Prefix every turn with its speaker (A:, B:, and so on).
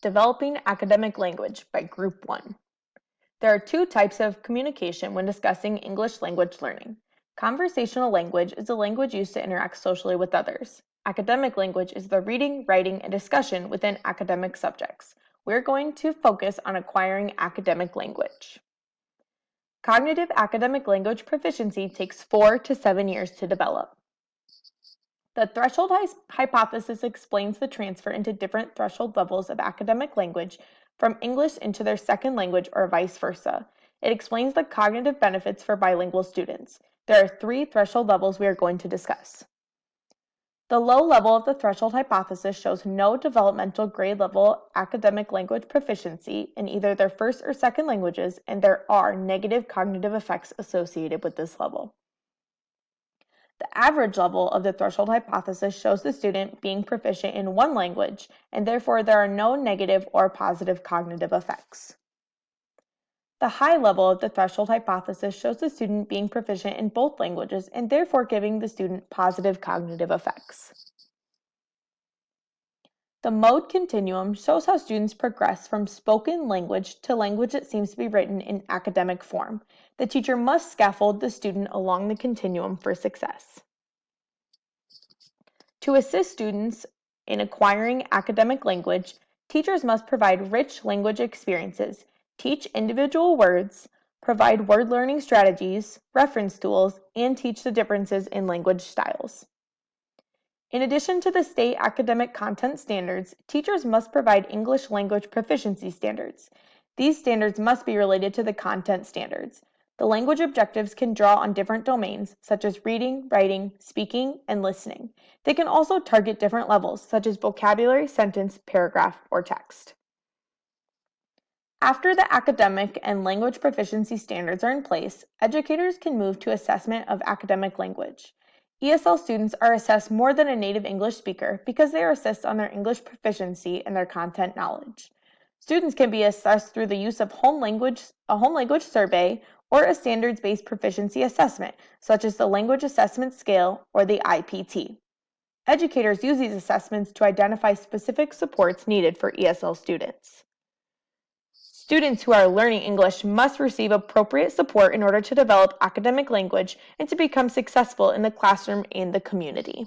A: Developing Academic Language by Group 1. There are two types of communication when discussing English language learning. Conversational language is a language used to interact socially with others. Academic language is the reading, writing, and discussion within academic subjects. We're going to focus on acquiring academic language. Cognitive academic language proficiency takes 4 to 7 years to develop. The threshold hypothesis explains the transfer into different threshold levels of academic language from English into their second language or vice versa. It explains the cognitive benefits for bilingual students. There are 3 threshold levels we are going to discuss. The low level of the threshold hypothesis shows no developmental grade level academic language proficiency in either their first or second languages, and there are negative cognitive effects associated with this level. The average level of the threshold hypothesis shows the student being proficient in one language, and therefore there are no negative or positive cognitive effects. The high level of the threshold hypothesis shows the student being proficient in both languages, and therefore giving the student positive cognitive effects. The mode continuum shows how students progress from spoken language to language that seems to be written in academic form. The teacher must scaffold the student along the continuum for success. To assist students in acquiring academic language, teachers must provide rich language experiences, teach individual words, provide word learning strategies, reference tools, and teach the differences in language styles. In addition to the state academic content standards, teachers must provide English language proficiency standards. These standards must be related to the content standards. The language objectives can draw on different domains, such as reading, writing, speaking, and listening. They can also target different levels, such as vocabulary, sentence, paragraph, or text. After the academic and language proficiency standards are in place, educators can move to assessment of academic language. ESL students are assessed more than a native English speaker because they are assessed on their English proficiency and their content knowledge. Students can be assessed through the use of a home language survey or a standards-based proficiency assessment, such as the Language Assessment Scale or the IPT. Educators use these assessments to identify specific supports needed for ESL students. Students who are learning English must receive appropriate support in order to develop academic language and to become successful in the classroom and the community.